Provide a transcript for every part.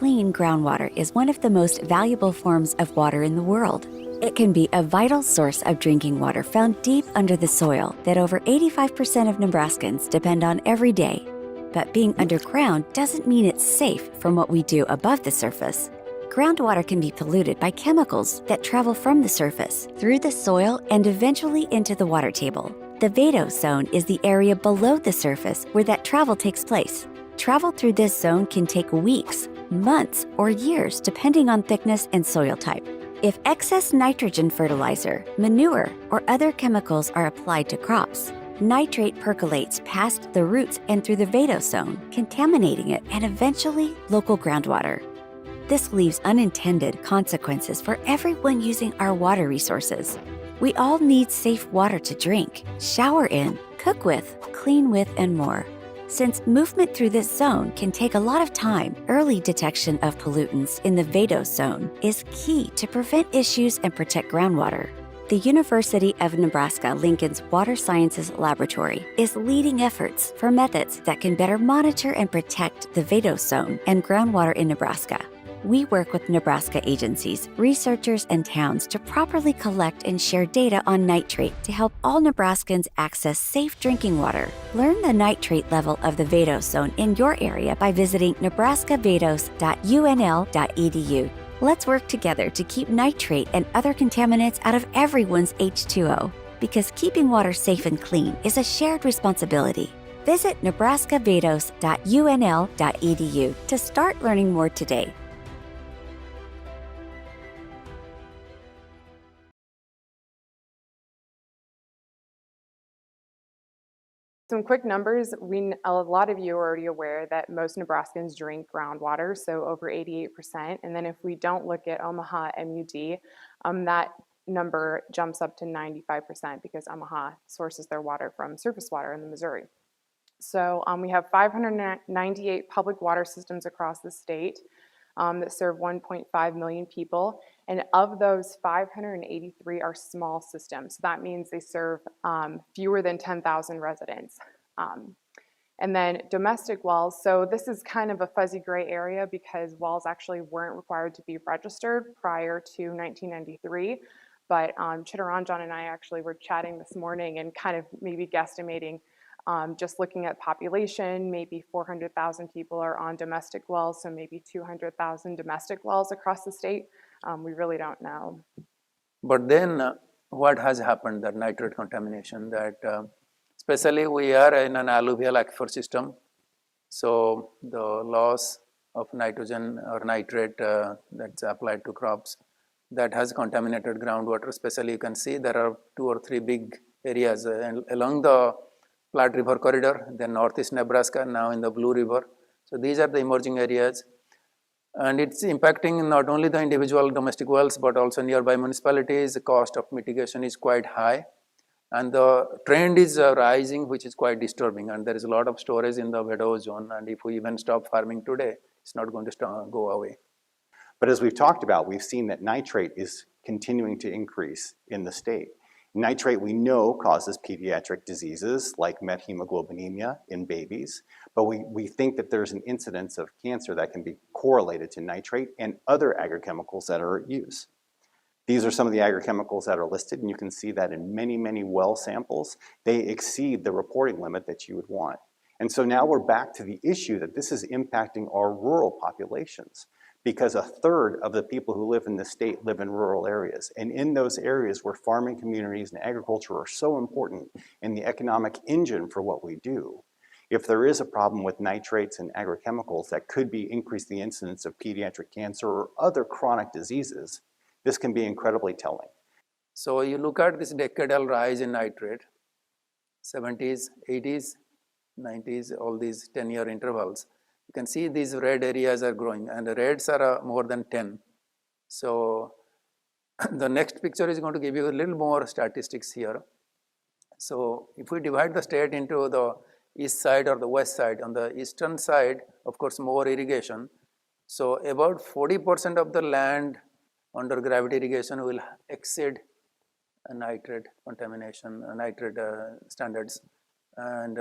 clean groundwater is one of the most valuable forms of water in the world. It can be a vital source of drinking water found deep under the soil that over 85% of Nebraskans depend on every day. But being underground doesn't mean it's safe from what we do above the surface. Groundwater can be polluted by chemicals that travel from the surface, through the soil, and eventually into the water table. The vadose zone is the area below the surface where that travel takes place. Travel through this zone can take weeks, months, or years depending on thickness and soil type. If excess nitrogen fertilizer, manure, or other chemicals are applied to crops, nitrate percolates past the roots and through the vadose zone, contaminating it and eventually local groundwater. This leaves unintended consequences for everyone using our water resources. We all need safe water to drink, shower in, cook with, clean with, and more. Since movement through this zone can take a lot of time, early detection of pollutants in the vadose zone is key to prevent issues and protect groundwater. The University of Nebraska-Lincoln's Water Sciences Laboratory is leading efforts for methods that can better monitor and protect the vadose zone and groundwater in Nebraska. We work with Nebraska agencies, researchers, and towns to properly collect and share data on nitrate to help all Nebraskans access safe drinking water. Learn the nitrate level of the vadose zone in your area by visiting nebraskavados.unl.edu. Let's work together to keep nitrate and other contaminants out of everyone's H2O, because keeping water safe and clean is a shared responsibility. Visit nebraskavados.unl.edu to start learning more today. Some quick numbers. A lot of you are already aware that most Nebraskans drink groundwater, so over 88%. And then if we don't look at Omaha MUD, that number jumps up to 95% because Omaha sources their water from surface water in the Missouri. So we have 598 public water systems across the state that serve 1.5 million people. And of those, 583 are small systems. So that means they serve fewer than 10,000 residents. And then domestic wells. So this is kind of a fuzzy gray area because wells actually weren't required to be registered prior to 1993. But Chitteranjan and I actually were chatting this morning and kind of maybe guesstimating, just looking at population, maybe 400,000 people are on domestic wells, so maybe 200,000 domestic wells across the state. We really don't know. But then what has happened, that nitrate contamination, that especially we are in an alluvial aquifer system, so the loss of nitrogen or nitrate that's applied to crops, that has contaminated groundwater. Especially you can see there are 2 or 3 big areas along the Platte River corridor, then northeast Nebraska, now in the Blue River. So these are the emerging areas. And it's impacting not only the individual domestic wells, but also nearby municipalities. The cost of mitigation is quite high. And the trend is rising, which is quite disturbing. And there is a lot of storage in the vadose zone. And if we even stop farming today, it's not going to go away. But as we've talked about, we've seen that nitrate is continuing to increase in the state. Nitrate, we know, causes pediatric diseases like methemoglobinemia in babies, but we think that there's an incidence of cancer that can be correlated to nitrate and other agrochemicals that are at use. These are some of the agrochemicals that are listed, and you can see that in many, many well samples, they exceed the reporting limit that you would want. And so now we're back to the issue that this is impacting our rural populations, because 1/3 of the people who live in the state live in rural areas. And in those areas where farming communities and agriculture are so important in the economic engine for what we do, if there is a problem with nitrates and agrochemicals that could be increase the incidence of pediatric cancer or other chronic diseases, this can be incredibly telling. So you look at this decadal rise in nitrate, 70s, 80s, 90s, all these 10-year intervals. You can see these red areas are growing, and the reds are more than 10. So the next picture is going to give you a little more statistics here. So if we divide the state into the east side or the west side, on the eastern side, of course, more irrigation. So about 40% of the land under gravity irrigation will exceed nitrate contamination, nitrate standards, and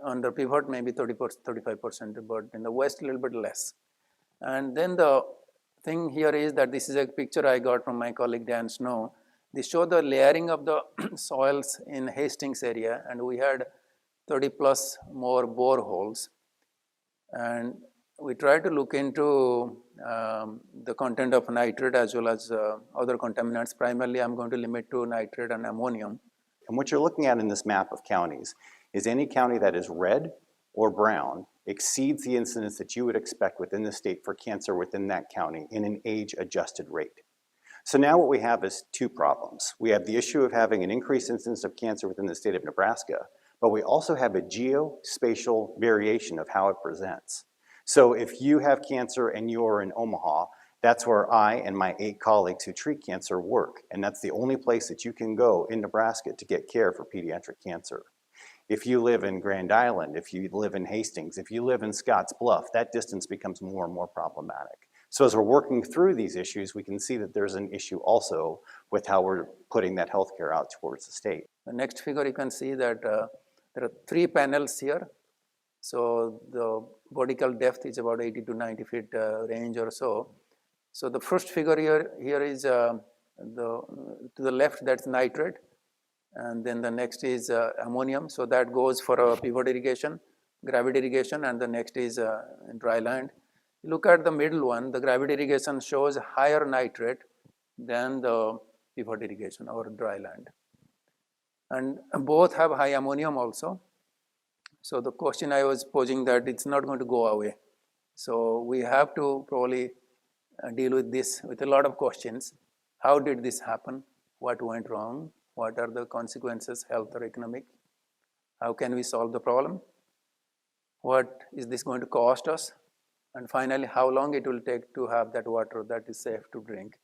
under pivot maybe 35%, but in the west a little bit less. And then the thing here is that this is a picture I got from my colleague Dan Snow. They show the layering of the soils in Hastings area, and we had 30 plus more boreholes. And we try to look into the content of nitrate as well as other contaminants. Primarily, I'm going to limit to nitrate and ammonium. And what you're looking at in this map of counties is any county that is red or brown exceeds the incidence that you would expect within the state for cancer within that county in an age-adjusted rate. So now what we have is two problems. We have the issue of having an increased incidence of cancer within the state of Nebraska, but we also have a geospatial variation of how it presents. So if you have cancer and you're in Omaha, that's where I and my 8 colleagues who treat cancer work, and that's the only place that you can go in Nebraska to get care for pediatric cancer. If you live in Grand Island, if you live in Hastings, if you live in Scotts Bluff, that distance becomes more and more problematic. So as we're working through these issues, we can see that there's an issue also with how we're putting that healthcare out towards the state. The next figure, you can see that there are 3 panels here. So the vertical depth is about 80 to 90 feet range or so. So the first figure here is to the left, that's nitrate. And then the next is ammonium. So that goes for a pivot irrigation, gravity irrigation, and the next is dry land. Look at the middle one, the gravity irrigation shows higher nitrate than the pivot irrigation or dry land. And both have high ammonium also. So the question I was posing that it's not going to go away. So we have to probably deal with this with a lot of questions. How did this happen? What went wrong? What are the consequences, health or economic? How can we solve the problem? What is this going to cost us? And finally, how long it will take to have that water that is safe to drink?